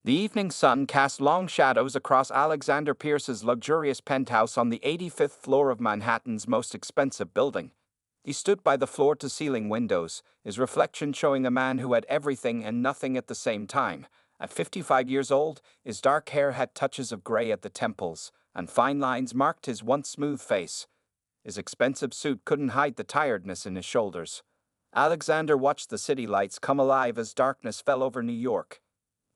The evening sun cast long shadows across Alexander Pierce's luxurious penthouse on the 85th floor of Manhattan's most expensive building. He stood by the floor-to-ceiling windows, his reflection showing a man who had everything and nothing at the same time. At 55 years old, his dark hair had touches of gray at the temples, and fine lines marked his once smooth face. His expensive suit couldn't hide the tiredness in his shoulders. Alexander watched the city lights come alive as darkness fell over New York.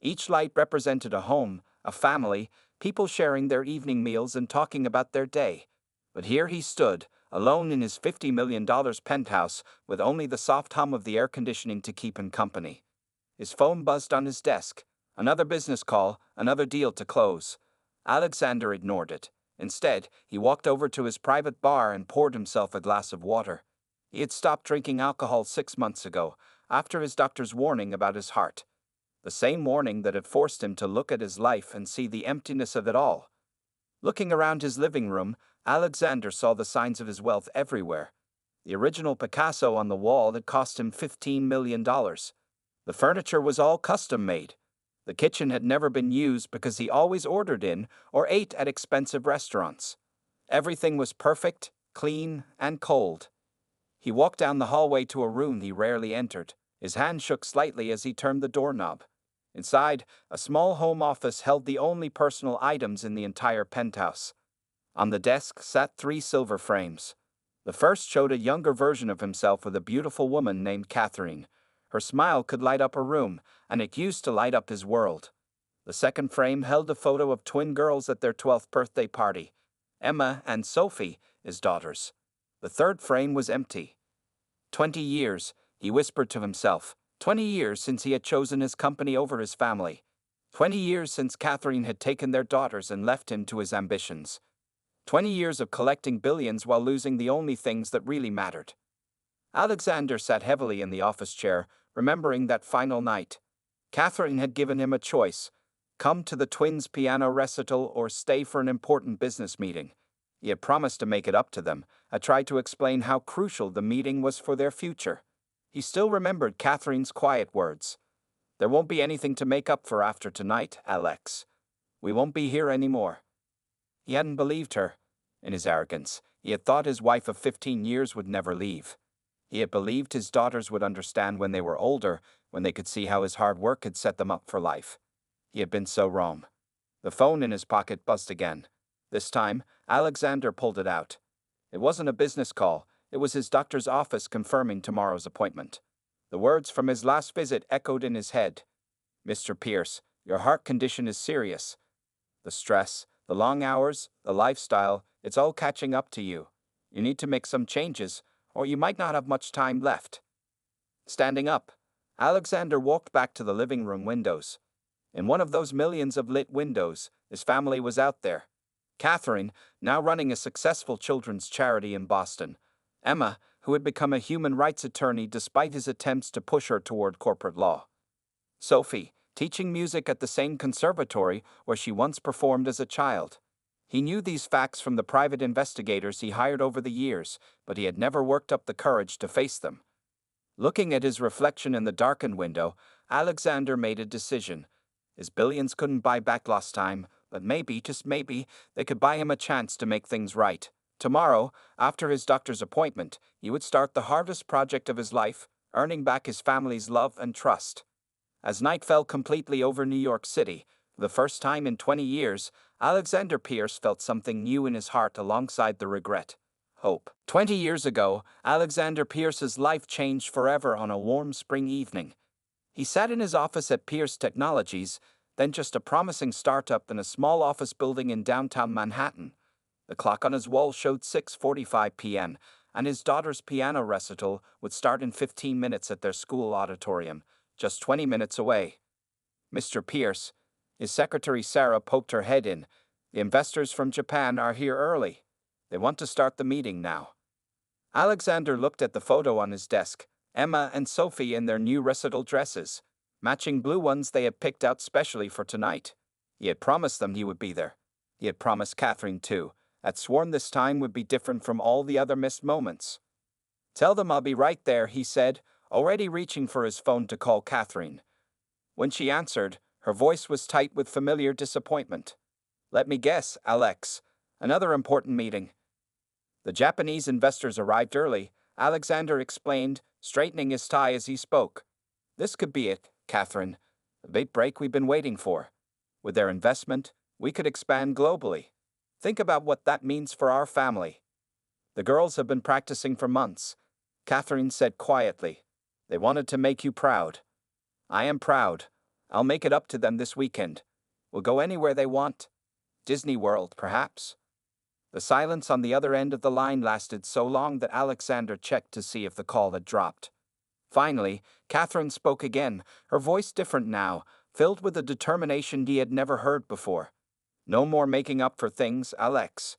Each light represented a home, a family, people sharing their evening meals and talking about their day. But here he stood, alone in his $50 million penthouse, with only the soft hum of the air conditioning to keep him company. His phone buzzed on his desk. Another business call, another deal to close. Alexander ignored it. Instead, he walked over to his private bar and poured himself a glass of water. He had stopped drinking alcohol 6 months ago, after his doctor's warning about his heart. The same warning that had forced him to look at his life and see the emptiness of it all. Looking around his living room, Alexander saw the signs of his wealth everywhere. The original Picasso on the wall had cost him $15 million. The furniture was all custom-made. The kitchen had never been used because he always ordered in or ate at expensive restaurants. Everything was perfect, clean, and cold. He walked down the hallway to a room he rarely entered. His hand shook slightly as he turned the doorknob. Inside, a small home office held the only personal items in the entire penthouse. On the desk sat 3 silver frames. The first showed a younger version of himself with a beautiful woman named Catherine. Her smile could light up a room, and it used to light up his world. The second frame held a photo of twin girls at their 12th birthday party, Emma and Sophie, his daughters. The third frame was empty. 20 years, he whispered to himself. 20 years since he had chosen his company over his family. 20 years since Catherine had taken their daughters and left him to his ambitions. 20 years of collecting billions while losing the only things that really mattered. Alexander sat heavily in the office chair, remembering that final night. Catherine had given him a choice: come to the twins' piano recital or stay for an important business meeting. He had promised to make it up to them, had tried to explain how crucial the meeting was for their future. He still remembered Catherine's quiet words. "There won't be anything to make up for after tonight, Alex. We won't be here anymore." He hadn't believed her. In his arrogance, he had thought his wife of 15 years would never leave. He had believed his daughters would understand when they were older, when they could see how his hard work had set them up for life. He had been so wrong. The phone in his pocket buzzed again. This time, Alexander pulled it out. It wasn't a business call. It was his doctor's office confirming tomorrow's appointment. The words from his last visit echoed in his head. "Mr. Pierce, your heart condition is serious. The stress, the long hours, the lifestyle, it's all catching up to you. You need to make some changes, or you might not have much time left." Standing up, Alexander walked back to the living room windows. In one of those millions of lit windows, his family was out there. Catherine, now running a successful children's charity in Boston. Emma, who had become a human rights attorney despite his attempts to push her toward corporate law. Sophie, teaching music at the same conservatory where she once performed as a child. He knew these facts from the private investigators he hired over the years, but he had never worked up the courage to face them. Looking at his reflection in the darkened window, Alexander made a decision. His billions couldn't buy back lost time, but maybe, just maybe, they could buy him a chance to make things right. Tomorrow, after his doctor's appointment, he would start the hardest project of his life, earning back his family's love and trust. As night fell completely over New York City, for the first time in 20 years, Alexander Pierce felt something new in his heart alongside the regret. Hope. 20 years ago, Alexander Pierce's life changed forever on a warm spring evening. He sat in his office at Pierce Technologies, then just a promising startup in a small office building in downtown Manhattan. The clock on his wall showed 6:45 p.m., and his daughter's piano recital would start in 15 minutes at their school auditorium, just 20 minutes away. "Mr. Pierce," his secretary Sarah poked her head in, "the investors from Japan are here early. They want to start the meeting now." Alexander looked at the photo on his desk, Emma and Sophie in their new recital dresses, matching blue ones they had picked out specially for tonight. He had promised them he would be there. He had promised Catherine too, had sworn this time would be different from all the other missed moments. "Tell them I'll be right there," he said, already reaching for his phone to call Catherine. When she answered, Her voice was tight with familiar disappointment. Let me guess, Alex. Another important meeting. The Japanese investors arrived early, Alexander explained, straightening his tie as he spoke. This could be it, Catherine. The big break we've been waiting for. With their investment, we could expand globally. Think about what that means for our family. The girls have been practicing for months, Catherine said quietly. They wanted to make you proud. I am proud. I'll make it up to them this weekend. We'll go anywhere they want. Disney World, perhaps. The silence on the other end of the line lasted so long that Alexander checked to see if the call had dropped. Finally, Catherine spoke again, her voice different now, filled with a determination he had never heard before. No more making up for things, Alex.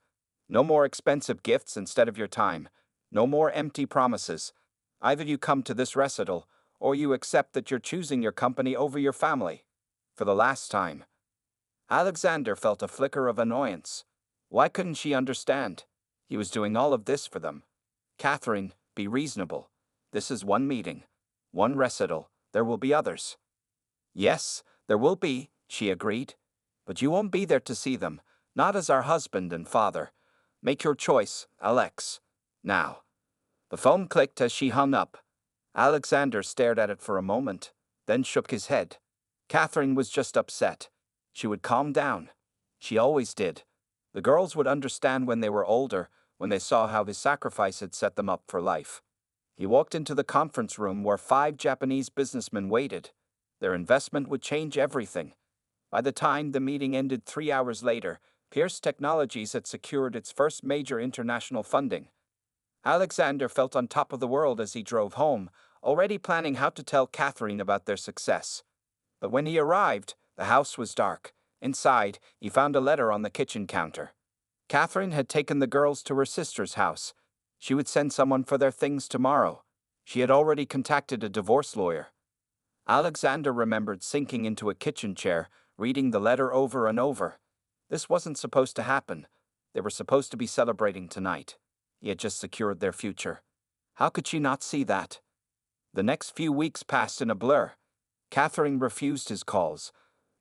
No more expensive gifts instead of your time. No more empty promises. Either you come to this recital, or you accept that you're choosing your company over your family. For the last time. Alexander felt a flicker of annoyance. Why couldn't she understand? He was doing all of this for them. Catherine, be reasonable. This is one meeting. One recital. There will be others. Yes, there will be, she agreed. But you won't be there to see them, not as our husband and father. Make your choice, Alex. Now. The phone clicked as she hung up. Alexander stared at it for a moment, then shook his head. Catherine was just upset. She would calm down. She always did. The girls would understand when they were older, when they saw how his sacrifice had set them up for life. He walked into the conference room where 5 Japanese businessmen waited. Their investment would change everything. By the time the meeting ended 3 hours later, Pierce Technologies had secured its first major international funding. Alexander felt on top of the world as he drove home, already planning how to tell Catherine about their success. But when he arrived, the house was dark. Inside, he found a letter on the kitchen counter. Catherine had taken the girls to her sister's house. She would send someone for their things tomorrow. She had already contacted a divorce lawyer. Alexander remembered sinking into a kitchen chair, reading the letter over and over. This wasn't supposed to happen. They were supposed to be celebrating tonight. He had just secured their future. How could she not see that? The next few weeks passed in a blur. Catherine refused his calls.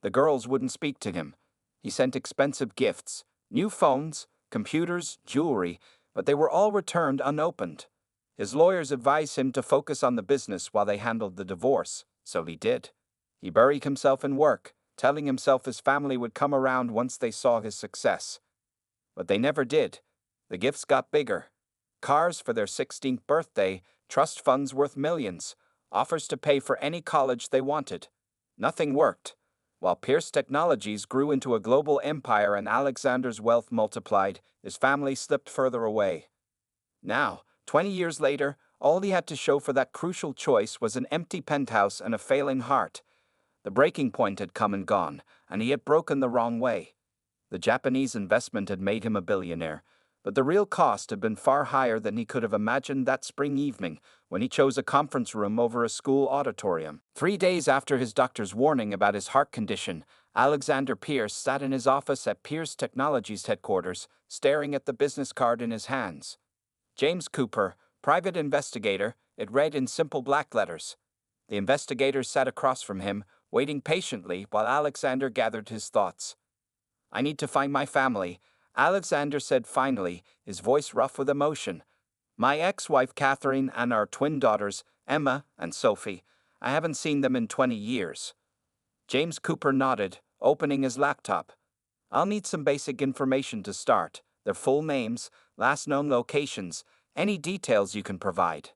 The girls wouldn't speak to him. He sent expensive gifts, new phones, computers, jewelry, but they were all returned unopened. His lawyers advised him to focus on the business while they handled the divorce, so he did. He buried himself in work, telling himself his family would come around once they saw his success. But they never did. The gifts got bigger. Cars for their 16th birthday, trust funds worth millions, offers to pay for any college they wanted. Nothing worked. While Pierce Technologies grew into a global empire and Alexander's wealth multiplied, his family slipped further away. Now, 20 years later, all he had to show for that crucial choice was an empty penthouse and a failing heart. The breaking point had come and gone, and he had broken the wrong way. The Japanese investment had made him a billionaire, but the real cost had been far higher than he could have imagined that spring evening when he chose a conference room over a school auditorium. 3 days after his doctor's warning about his heart condition, Alexander Pierce sat in his office at Pierce Technologies headquarters, staring at the business card in his hands. James Cooper, private investigator, it read in simple black letters. The investigator sat across from him, waiting patiently while Alexander gathered his thoughts. I need to find my family, Alexander said finally, his voice rough with emotion. My ex-wife Catherine and our twin daughters, Emma and Sophie. I haven't seen them in 20 years. James Cooper nodded, opening his laptop. I'll need some basic information to start. Their full names, last known locations, any details you can provide.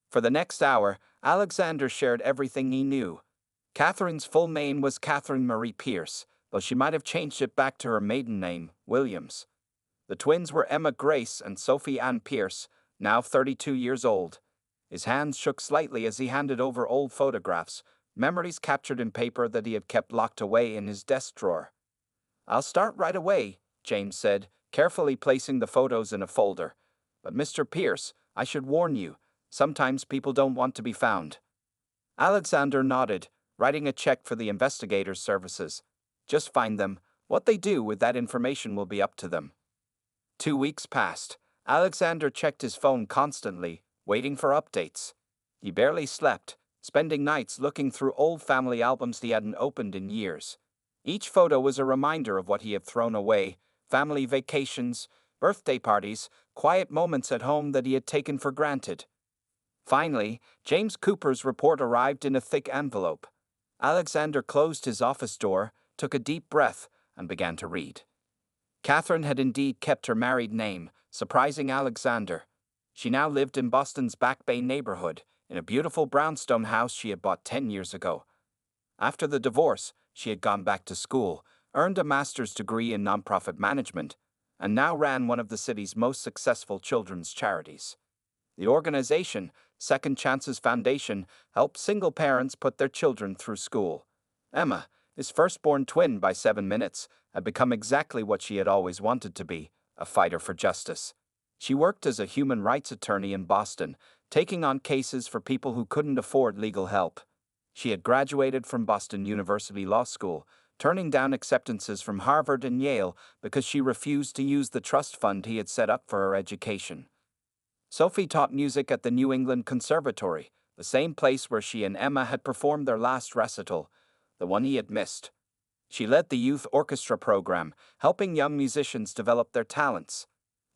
For the next hour, Alexander shared everything he knew. Catherine's full name was Catherine Marie Pierce, though she might have changed it back to her maiden name, Williams. The twins were Emma Grace and Sophie Ann Pierce, now 32 years old. His hands shook slightly as he handed over old photographs, memories captured in paper that he had kept locked away in his desk drawer. I'll start right away, James said, carefully placing the photos in a folder. But Mr. Pierce, I should warn you, sometimes people don't want to be found. Alexander nodded, writing a check for the investigator's services. Just find them. What they do with that information will be up to them. 2 weeks passed. Alexander checked his phone constantly, waiting for updates. He barely slept, spending nights looking through old family albums he hadn't opened in years. Each photo was a reminder of what he had thrown away: family vacations, birthday parties, quiet moments at home that he had taken for granted. Finally, James Cooper's report arrived in a thick envelope. Alexander closed his office door, took a deep breath, and began to read. Catherine had indeed kept her married name, surprising Alexander. She now lived in Boston's Back Bay neighborhood, in a beautiful brownstone house she had bought 10 years ago. After the divorce, she had gone back to school, earned a master's degree in nonprofit management, and now ran one of the city's most successful children's charities. The organization, Second Chances Foundation, helps single parents put their children through school. Emma, his firstborn twin by 7 minutes, had become exactly what she had always wanted to be: a fighter for justice. She worked as a human rights attorney in Boston, taking on cases for people who couldn't afford legal help. She had graduated from Boston University Law School, turning down acceptances from Harvard and Yale because she refused to use the trust fund he had set up for her education. Sophie taught music at the New England Conservatory, the same place where she and Emma had performed their last recital, the one he had missed. She led the youth orchestra program, helping young musicians develop their talents.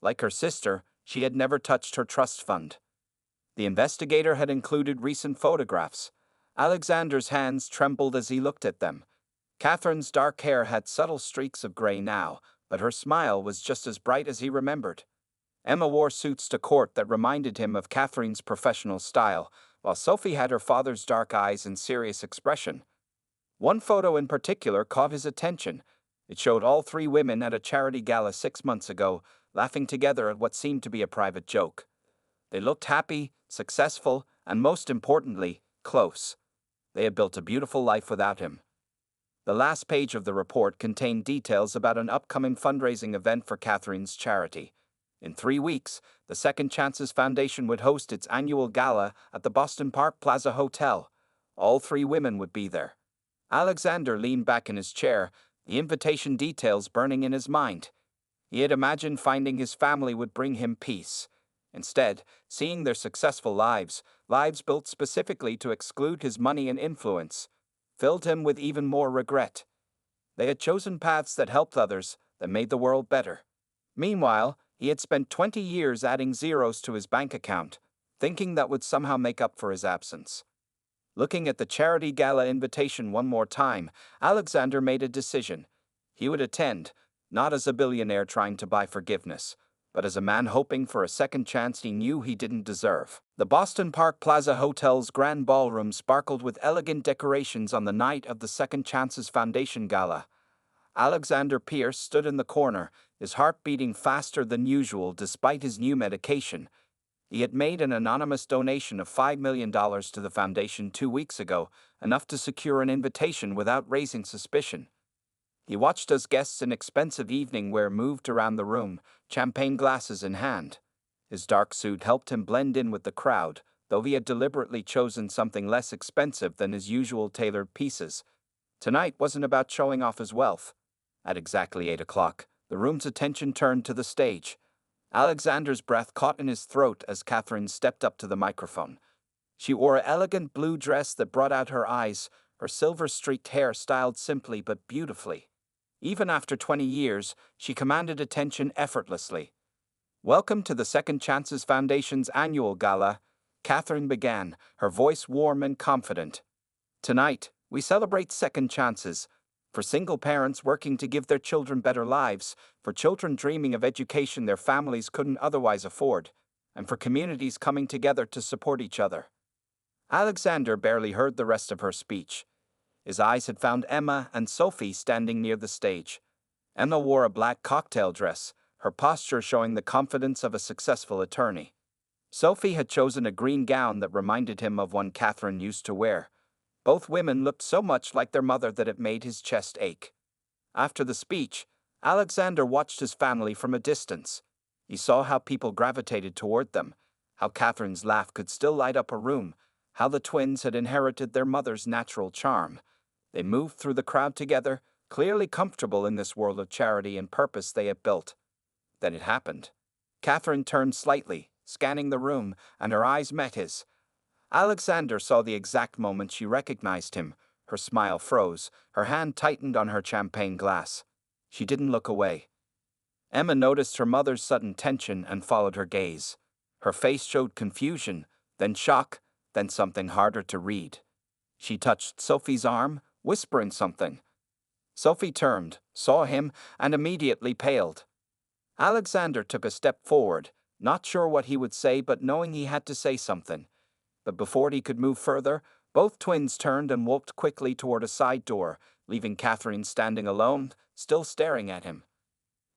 Like her sister, she had never touched her trust fund. The investigator had included recent photographs. Alexander's hands trembled as he looked at them. Catherine's dark hair had subtle streaks of gray now, but her smile was just as bright as he remembered. Emma wore suits to court that reminded him of Catherine's professional style, while Sophie had her father's dark eyes and serious expression. One photo in particular caught his attention. It showed all three women at a charity gala 6 months ago, laughing together at what seemed to be a private joke. They looked happy, successful, and most importantly, close. They had built a beautiful life without him. The last page of the report contained details about an upcoming fundraising event for Catherine's charity. In 3 weeks, the Second Chances Foundation would host its annual gala at the Boston Park Plaza Hotel. All three women would be there. Alexander leaned back in his chair, the invitation details burning in his mind. He had imagined finding his family would bring him peace. Instead, seeing their successful lives built specifically to exclude his money and influence, filled him with even more regret. They had chosen paths that helped others, that made the world better. Meanwhile, he had spent 20 years adding zeros to his bank account, thinking that would somehow make up for his absence. Looking at the charity gala invitation one more time, Alexander made a decision. He would attend, not as a billionaire trying to buy forgiveness, but as a man hoping for a second chance he knew he didn't deserve. The Boston Park Plaza Hotel's grand ballroom sparkled with elegant decorations on the night of the Second Chances Foundation Gala. Alexander Pierce stood in the corner, his heart beating faster than usual despite his new medication. He had made an anonymous donation of $5 million to the foundation 2 weeks ago, enough to secure an invitation without raising suspicion. He watched as guests in expensive evening wear moved around the room, champagne glasses in hand. His dark suit helped him blend in with the crowd, though he had deliberately chosen something less expensive than his usual tailored pieces. Tonight wasn't about showing off his wealth. At exactly 8 o'clock, the room's attention turned to the stage. Alexander's breath caught in his throat as Catherine stepped up to the microphone. She wore an elegant blue dress that brought out her eyes, her silver-streaked hair styled simply but beautifully. Even after 20 years, she commanded attention effortlessly. "Welcome to the Second Chances Foundation's annual gala," Catherine began, her voice warm and confident. "Tonight, we celebrate second chances. For single parents working to give their children better lives, for children dreaming of education their families couldn't otherwise afford, and for communities coming together to support each other." Alexander barely heard the rest of her speech. His eyes had found Emma and Sophie standing near the stage. Emma wore a black cocktail dress, her posture showing the confidence of a successful attorney. Sophie had chosen a green gown that reminded him of one Catherine used to wear. Both women looked so much like their mother that it made his chest ache. After the speech, Alexander watched his family from a distance. He saw how people gravitated toward them, how Catherine's laugh could still light up a room, how the twins had inherited their mother's natural charm. They moved through the crowd together, clearly comfortable in this world of charity and purpose they had built. Then it happened. Catherine turned slightly, scanning the room, and her eyes met his. Alexander saw the exact moment she recognized him. Her smile froze, her hand tightened on her champagne glass. She didn't look away. Emma noticed her mother's sudden tension and followed her gaze. Her face showed confusion, then shock, then something harder to read. She touched Sophie's arm, whispering something. Sophie turned, saw him, and immediately paled. Alexander took a step forward, not sure what he would say but knowing he had to say something. But before he could move further, both twins turned and walked quickly toward a side door, leaving Catherine standing alone, still staring at him.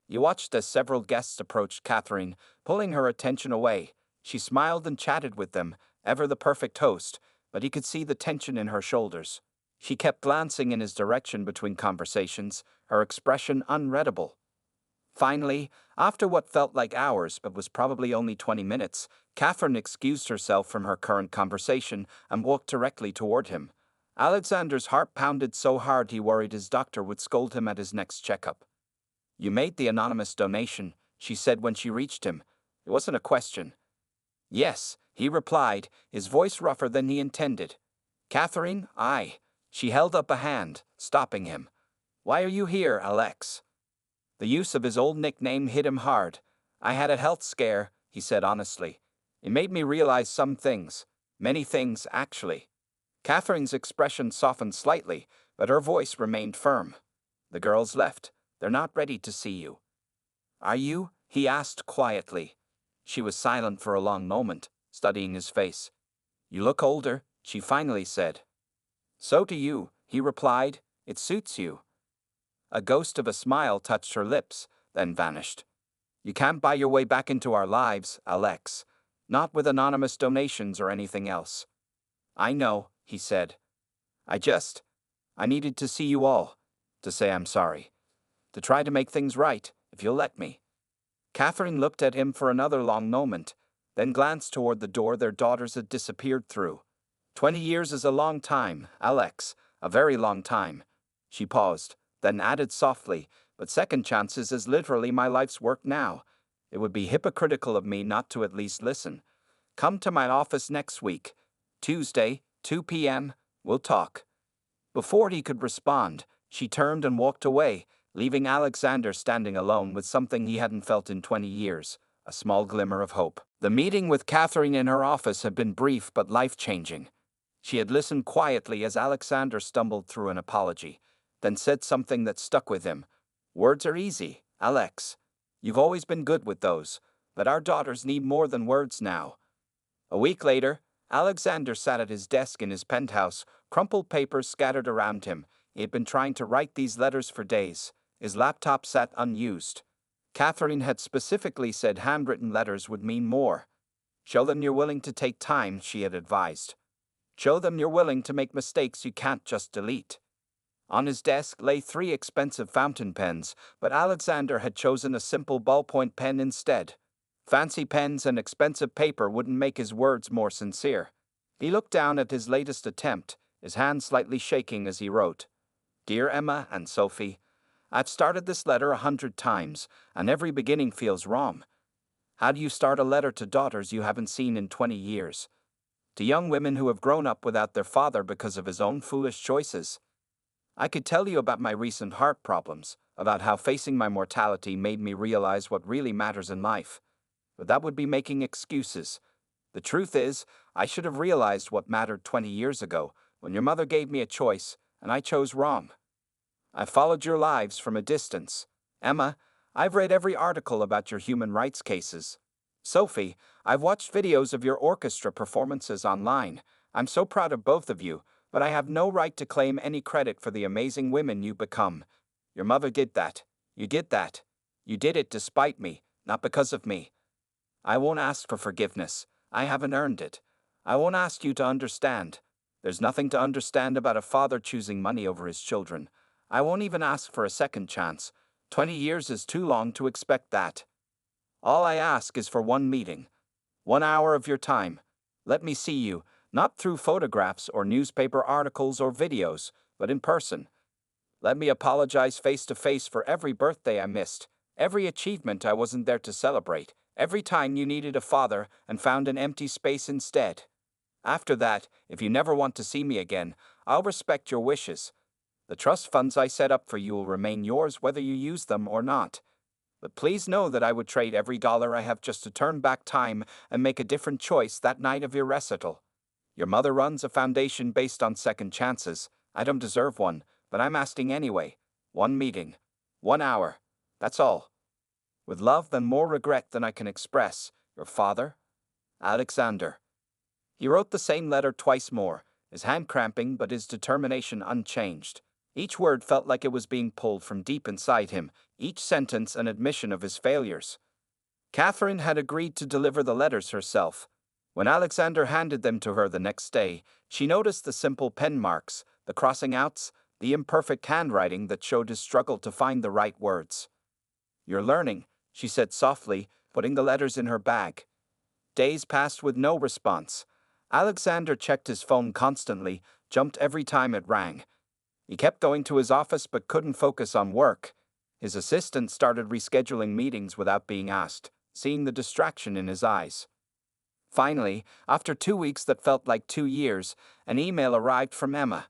He watched as several guests approached Catherine, pulling her attention away. She smiled and chatted with them, ever the perfect host, but he could see the tension in her shoulders. She kept glancing in his direction between conversations, her expression unreadable. Finally, after what felt like hours but was probably only 20 minutes, Catherine excused herself from her current conversation and walked directly toward him. Alexander's heart pounded so hard he worried his doctor would scold him at his next checkup. "You made the anonymous donation," she said when she reached him. It wasn't a question. "Yes," he replied, his voice rougher than he intended. "Catherine, I." She held up a hand, stopping him. "Why are you here, Alex?" The use of his old nickname hit him hard. "I had a health scare," he said honestly. "It made me realize some things. Many things, actually." Catherine's expression softened slightly, but her voice remained firm. "The girls left. They're not ready to see you." "Are you?" he asked quietly. She was silent for a long moment, studying his face. "You look older," she finally said. "So do you," he replied. "It suits you." A ghost of a smile touched her lips, then vanished. "You can't buy your way back into our lives, Alex. Not with anonymous donations or anything else." "I know," he said. I needed to see you all, to say I'm sorry. To try to make things right, if you'll let me." Catherine looked at him for another long moment, then glanced toward the door their daughters had disappeared through. 20 years is a long time, Alex, a very long time. She paused, then added softly, "But second chances is literally my life's work now. It would be hypocritical of me not to at least listen. Come to my office next week. Tuesday, 2 p.m., we'll talk." Before he could respond, she turned and walked away, leaving Alexander standing alone with something he hadn't felt in 20 years, a small glimmer of hope. The meeting with Catherine in her office had been brief but life-changing. She had listened quietly as Alexander stumbled through an apology, then said something that stuck with him. "Words are easy, Alex. You've always been good with those, but our daughters need more than words now." A week later, Alexander sat at his desk in his penthouse, crumpled papers scattered around him. He had been trying to write these letters for days. His laptop sat unused. Catherine had specifically said handwritten letters would mean more. "Show them you're willing to take time," she had advised. "Show them you're willing to make mistakes you can't just delete." On his desk lay 3 expensive fountain pens, but Alexander had chosen a simple ballpoint pen instead. Fancy pens and expensive paper wouldn't make his words more sincere. He looked down at his latest attempt, his hand slightly shaking as he wrote. "Dear Emma and Sophie, I've started this letter 100 times, and every beginning feels wrong. How do you start a letter to daughters you haven't seen in 20 years? To young women who have grown up without their father because of his own foolish choices? I could tell you about my recent heart problems, about how facing my mortality made me realize what really matters in life. But that would be making excuses. The truth is, I should have realized what mattered 20 years ago, when your mother gave me a choice, and I chose wrong. I followed your lives from a distance. Emma, I've read every article about your human rights cases. Sophie, I've watched videos of your orchestra performances online. I'm so proud of both of you, but I have no right to claim any credit for the amazing women you've become. Your mother did that. You did that. You did it despite me, not because of me. I won't ask for forgiveness. I haven't earned it. I won't ask you to understand. There's nothing to understand about a father choosing money over his children. I won't even ask for a second chance. 20 years is too long to expect that. All I ask is for one meeting. 1 hour of your time. Let me see you, not through photographs or newspaper articles or videos, but in person. Let me apologize face to face for every birthday I missed, every achievement I wasn't there to celebrate, every time you needed a father and found an empty space instead. After that, if you never want to see me again, I'll respect your wishes. The trust funds I set up for you will remain yours whether you use them or not. But please know that I would trade every dollar I have just to turn back time and make a different choice that night of your recital. Your mother runs a foundation based on second chances. I don't deserve one, but I'm asking anyway. One meeting. 1 hour. That's all. With love and more regret than I can express, your father, Alexander. He wrote the same letter twice more, his hand cramping but his determination unchanged. Each word felt like it was being pulled from deep inside him, each sentence an admission of his failures. Catherine had agreed to deliver the letters herself. When Alexander handed them to her the next day, she noticed the simple pen marks, the crossing outs, the imperfect handwriting that showed his struggle to find the right words. "You're learning," she said softly, putting the letters in her bag. Days passed with no response. Alexander checked his phone constantly, jumped every time it rang. He kept going to his office but couldn't focus on work. His assistant started rescheduling meetings without being asked, seeing the distraction in his eyes. Finally, after 2 weeks that felt like 2 years, an email arrived from Emma.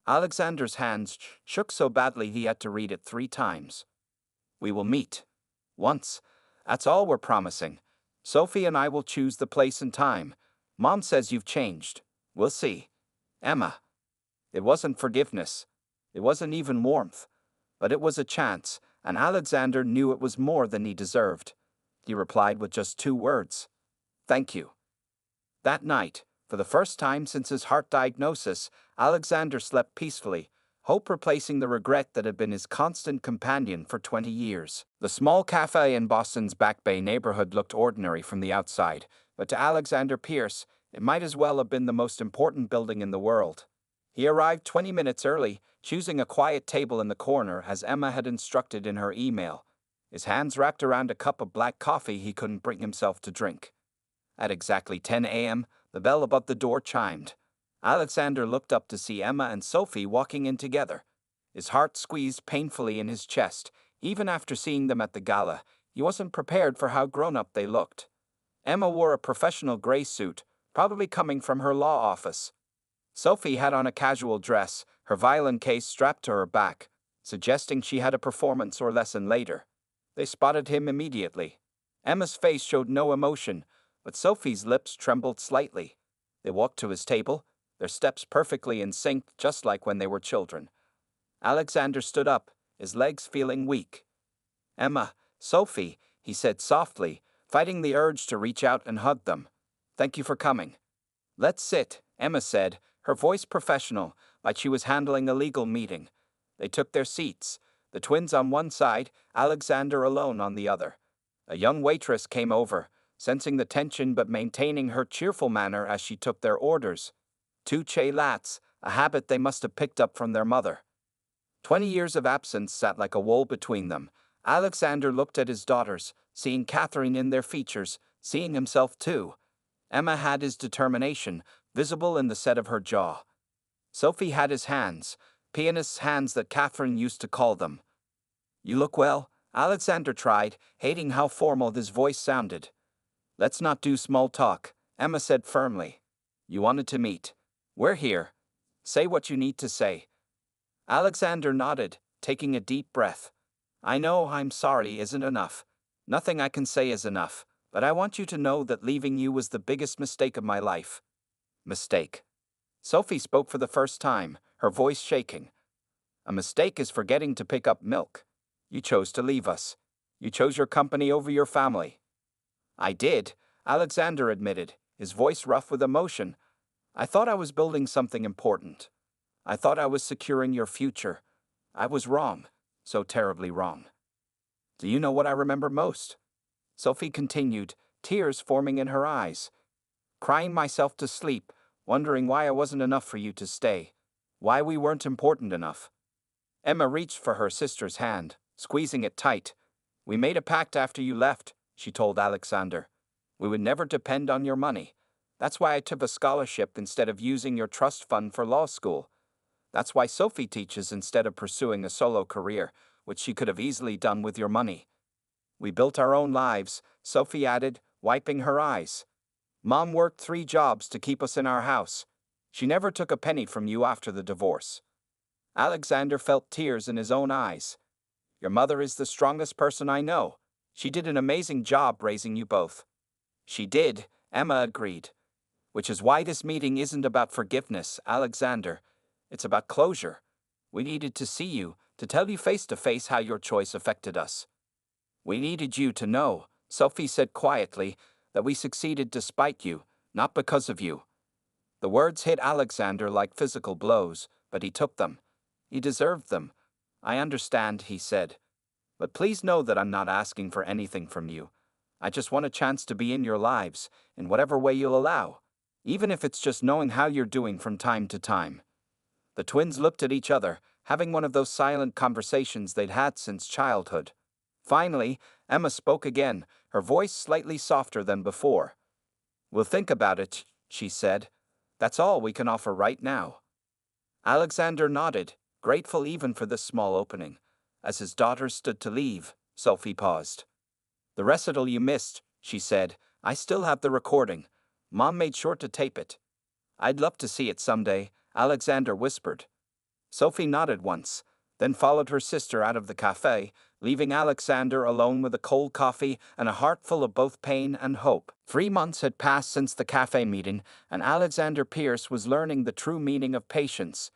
Alexander's hands shook so badly he had to read it 3 times. "We will meet. Once. That's all we're promising. Sophie and I will choose the place and time. Mom says you've changed. We'll see. Emma." It wasn't forgiveness. It wasn't even warmth. But it was a chance, and Alexander knew it was more than he deserved. He replied with just 2 words. "Thank you." That night, for the first time since his heart diagnosis, Alexander slept peacefully, hope replacing the regret that had been his constant companion for 20 years. The small cafe in Boston's Back Bay neighborhood looked ordinary from the outside, but to Alexander Pierce, it might as well have been the most important building in the world. He arrived 20 minutes early, choosing a quiet table in the corner as Emma had instructed in her email, his hands wrapped around a cup of black coffee he couldn't bring himself to drink. At exactly 10 a.m., the bell above the door chimed. Alexander looked up to see Emma and Sophie walking in together. His heart squeezed painfully in his chest. Even after seeing them at the gala, he wasn't prepared for how grown-up they looked. Emma wore a professional gray suit, probably coming from her law office. Sophie had on a casual dress, her violin case strapped to her back, suggesting she had a performance or lesson later. They spotted him immediately. Emma's face showed no emotion, but Sophie's lips trembled slightly. They walked to his table, their steps perfectly in sync, just like when they were children. Alexander stood up, his legs feeling weak. "Emma, Sophie," he said softly, fighting the urge to reach out and hug them. "Thank you for coming." "Let's sit," Emma said, her voice professional, like she was handling a legal meeting. They took their seats, the twins on one side, Alexander alone on the other. A young waitress came over, sensing the tension but maintaining her cheerful manner as she took their orders. 2 chai lattes, a habit they must have picked up from their mother. 20 years of absence sat like a wall between them. Alexander looked at his daughters, seeing Catherine in their features, seeing himself too. Emma had his determination, visible in the set of her jaw. Sophie had his hands, pianist's hands that Catherine used to call them. "You look well," Alexander tried, hating how formal his voice sounded. "Let's not do small talk," Emma said firmly. "You wanted to meet. We're here. Say what you need to say." Alexander nodded, taking a deep breath. "I know I'm sorry isn't enough. Nothing I can say is enough, but I want you to know that leaving you was the biggest mistake of my life." "Mistake?" Sophie spoke for the first time, her voice shaking. "A mistake is forgetting to pick up milk. You chose to leave us. You chose your company over your family." "I did," Alexander admitted, his voice rough with emotion. "I thought I was building something important. I thought I was securing your future. I was wrong, so terribly wrong." "Do you know what I remember most?" Sophie continued, tears forming in her eyes. "Crying myself to sleep, wondering why I wasn't enough for you to stay, why we weren't important enough." Emma reached for her sister's hand, squeezing it tight. "We made a pact after you left," she told Alexander. "We would never depend on your money. That's why I took a scholarship instead of using your trust fund for law school. That's why Sophie teaches instead of pursuing a solo career, which she could have easily done with your money. We built our own lives," Sophie added, wiping her eyes. Mom worked 3 jobs to keep us in our house. She never took a penny from you after the divorce. Alexander felt tears in his own eyes. Your mother is the strongest person I know. She did an amazing job raising you both. She did, Emma agreed. Which is why this meeting isn't about forgiveness, Alexander. It's about closure. We needed to see you, to tell you face to face how your choice affected us. We needed you to know, Sophie said quietly, that we succeeded despite you, not because of you. The words hit Alexander like physical blows, but he took them. He deserved them. I understand, he said. But please know that I'm not asking for anything from you. I just want a chance to be in your lives, in whatever way you'll allow, even if it's just knowing how you're doing from time to time. The twins looked at each other, having one of those silent conversations they'd had since childhood. Finally, Emma spoke again, her voice slightly softer than before. We'll think about it, she said. That's all we can offer right now. Alexander nodded, grateful even for this small opening. As his daughter stood to leave, Sophie paused. The recital you missed, she said. I still have the recording. Mom made sure to tape it. I'd love to see it someday, Alexander whispered. Sophie nodded once, then followed her sister out of the cafe, leaving Alexander alone with a cold coffee and a heart full of both pain and hope. 3 months had passed since the cafe meeting, and Alexander Pierce was learning the true meaning of patience.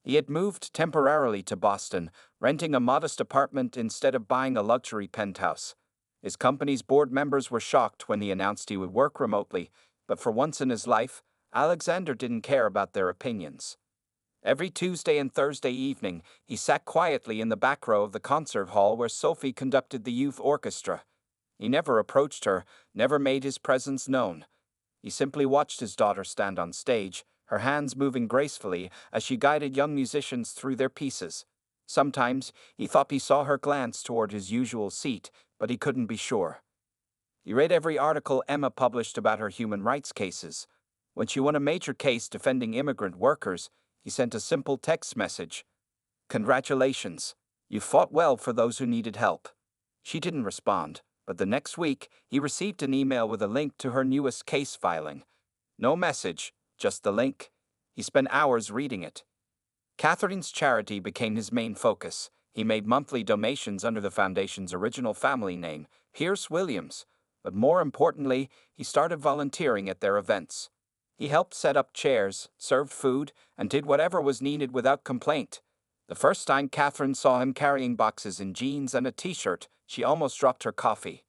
He had moved temporarily to Boston, renting a modest apartment instead of buying a luxury penthouse. His company's board members were shocked when he announced he would work remotely, but for once in his life, Alexander didn't care about their opinions. Every Tuesday and Thursday evening, he sat quietly in the back row of the concert hall where Sophie conducted the youth orchestra. He never approached her, never made his presence known. He simply watched his daughter stand on stage, her hands moving gracefully as she guided young musicians through their pieces. Sometimes he thought he saw her glance toward his usual seat, but he couldn't be sure. He read every article Emma published about her human rights cases. When she won a major case defending immigrant workers, he sent a simple text message. Congratulations. You fought well for those who needed help. She didn't respond, but the next week, he received an email with a link to her newest case filing. No message, just the link. He spent hours reading it. Catherine's charity became his main focus. He made monthly donations under the foundation's original family name, Pierce Williams. But more importantly, he started volunteering at their events. He helped set up chairs, served food, and did whatever was needed without complaint. The first time Catherine saw him carrying boxes in jeans and a t-shirt, she almost dropped her coffee.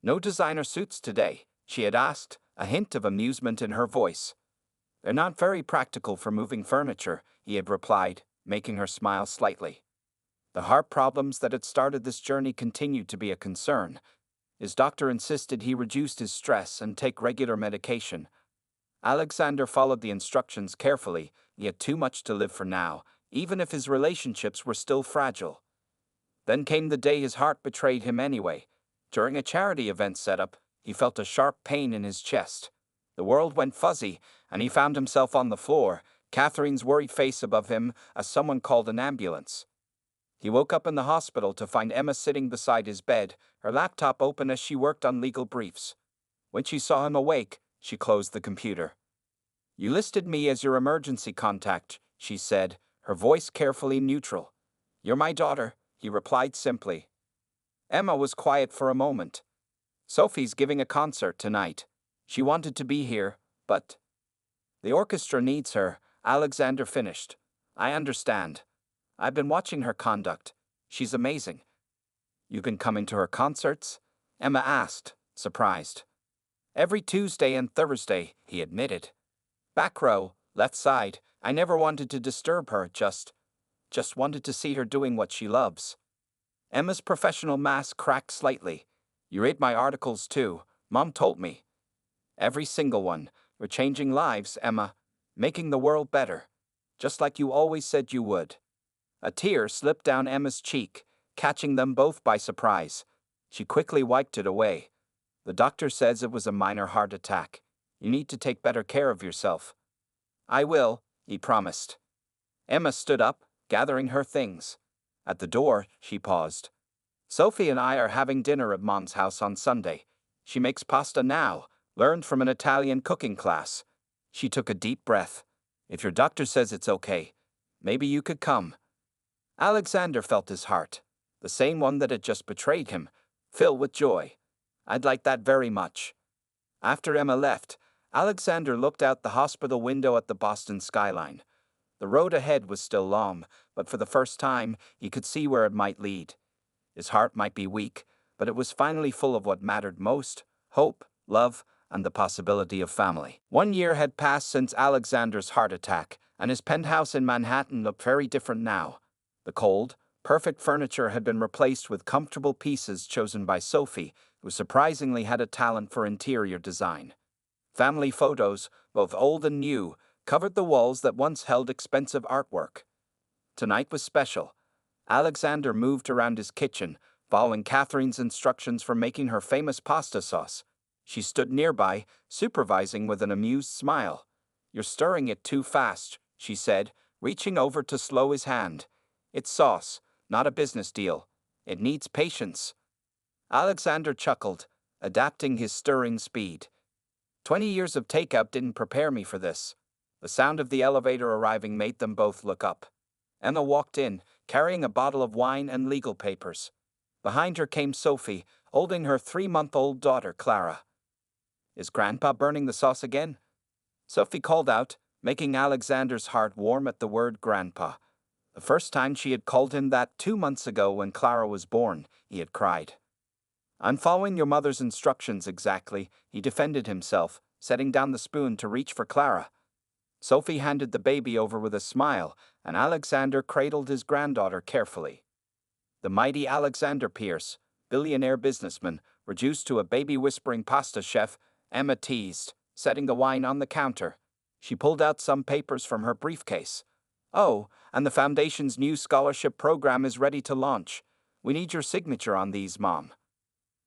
No designer suits today, she had asked, a hint of amusement in her voice. They're not very practical for moving furniture, he had replied, making her smile slightly. The heart problems that had started this journey continued to be a concern. His doctor insisted he reduced his stress and take regular medication. Alexander followed the instructions carefully. He had too much to live for now, even if his relationships were still fragile. Then came the day his heart betrayed him anyway. During a charity event setup, he felt a sharp pain in his chest. The world went fuzzy, and he found himself on the floor, Catherine's worried face above him as someone called an ambulance. He woke up in the hospital to find Emma sitting beside his bed, her laptop open as she worked on legal briefs. When she saw him awake, she closed the computer. You listed me as your emergency contact, she said, her voice carefully neutral. You're my daughter, he replied simply. Emma was quiet for a moment. Sophie's giving a concert tonight. She wanted to be here, but... The orchestra needs her, Alexander finished. I understand. I've been watching her conduct. She's amazing. You've been coming to her concerts? Emma asked, surprised. Every Tuesday and Thursday, he admitted. Back row, left side. I never wanted to disturb her, just wanted to see her doing what she loves. Emma's professional mask cracked slightly. You read my articles too, Mom told me. Every single one. We're changing lives, Emma. Making the world better. Just like you always said you would. A tear slipped down Emma's cheek, catching them both by surprise. She quickly wiped it away. The doctor says it was a minor heart attack. You need to take better care of yourself. I will, he promised. Emma stood up, gathering her things. At the door, she paused. Sophie and I are having dinner at Mom's house on Sunday. She makes pasta now, Learned from an Italian cooking class. She took a deep breath. If your doctor says it's okay, maybe you could come. Alexander felt his heart, the same one that had just betrayed him, fill with joy. I'd like that very much. After Emma left, Alexander looked out the hospital window at the Boston skyline. The road ahead was still long, but for the first time, he could see where it might lead. His heart might be weak, but it was finally full of what mattered most: hope, love, and the possibility of family. 1 year had passed since Alexander's heart attack, and his penthouse in Manhattan looked very different now. The cold, perfect furniture had been replaced with comfortable pieces chosen by Sophie, who surprisingly had a talent for interior design. Family photos, both old and new, covered the walls that once held expensive artwork. Tonight was special. Alexander moved around his kitchen, following Catherine's instructions for making her famous pasta sauce. She stood nearby, supervising with an amused smile. "You're stirring it too fast," she said, reaching over to slow his hand. "It's sauce, not a business deal. It needs patience." Alexander chuckled, adapting his stirring speed. 20 years of takeout didn't prepare me for this. The sound of the elevator arriving made them both look up. Emma walked in, carrying a bottle of wine and legal papers. Behind her came Sophie, holding her 3-month-old daughter, Clara. "Is Grandpa burning the sauce again?" Sophie called out, making Alexander's heart warm at the word Grandpa. The first time she had called him that 2 months ago when Clara was born, he had cried. "I'm following your mother's instructions exactly," he defended himself, setting down the spoon to reach for Clara. Sophie handed the baby over with a smile, and Alexander cradled his granddaughter carefully. The mighty Alexander Pierce, billionaire businessman, reduced to a baby-whispering pasta chef, Emma teased, setting the wine on the counter. She pulled out some papers from her briefcase. "Oh, and the Foundation's new scholarship program is ready to launch. We need your signature on these, Mom."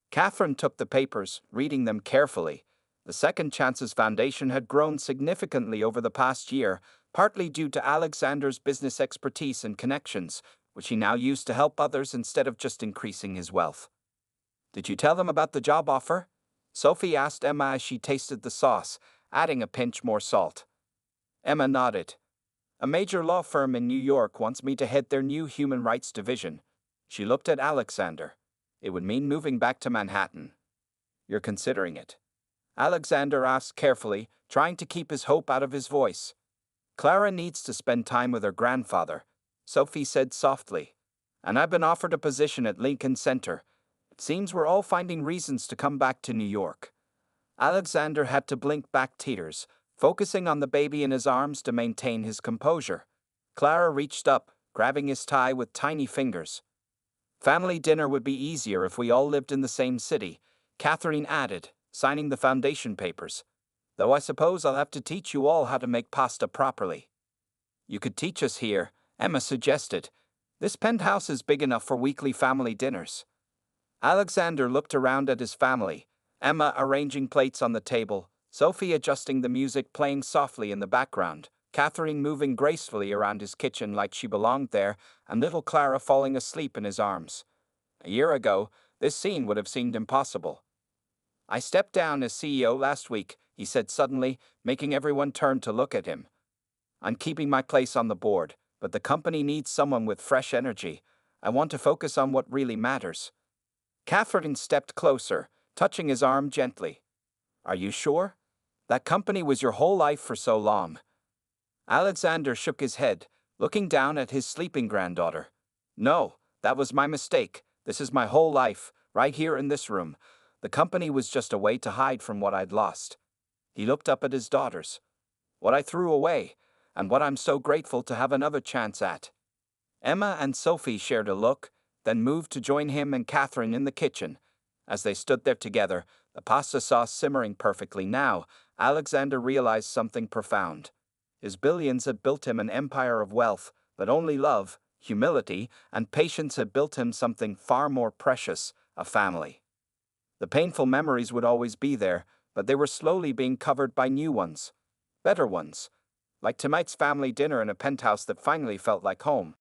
Catherine took the papers, reading them carefully. The Second Chances Foundation had grown significantly over the past year, partly due to Alexander's business expertise and connections, which he now used to help others instead of just increasing his wealth. "Did you tell them about the job offer?" Sophie asked Emma as she tasted the sauce, adding a pinch more salt. Emma nodded. "A major law firm in New York wants me to head their new human rights division." She looked at Alexander. "It would mean moving back to Manhattan." "You're considering it?" Alexander asked carefully, trying to keep his hope out of his voice. "Clara needs to spend time with her grandfather," Sophie said softly. "And I've been offered a position at Lincoln Center. It seems we're all finding reasons to come back to New York." Alexander had to blink back tears, focusing on the baby in his arms to maintain his composure. Clara reached up, grabbing his tie with tiny fingers. "Family dinner would be easier if we all lived in the same city," Catherine added, signing the foundation papers. "Though I suppose I'll have to teach you all how to make pasta properly." "You could teach us here," Emma suggested. "This penthouse is big enough for weekly family dinners." Alexander looked around at his family, Emma arranging plates on the table, Sophie adjusting the music playing softly in the background, Catherine moving gracefully around his kitchen like she belonged there, and little Clara falling asleep in his arms. A year ago, this scene would have seemed impossible. "I stepped down as CEO last week," he said suddenly, making everyone turn to look at him. "I'm keeping my place on the board, but the company needs someone with fresh energy. I want to focus on what really matters." Catherine stepped closer, touching his arm gently. "Are you sure? That company was your whole life for so long." Alexander shook his head, looking down at his sleeping granddaughter. "No, that was my mistake. This is my whole life, right here in this room. The company was just a way to hide from what I'd lost." He looked up at his daughters. "What I threw away, and what I'm so grateful to have another chance at." Emma and Sophie shared a look, then moved to join him and Catherine in the kitchen. As they stood there together, the pasta sauce simmering perfectly now, Alexander realized something profound. His billions had built him an empire of wealth, but only love, humility, and patience had built him something far more precious, a family. The painful memories would always be there, but they were slowly being covered by new ones. Better ones. Like tonight's family dinner in a penthouse that finally felt like home.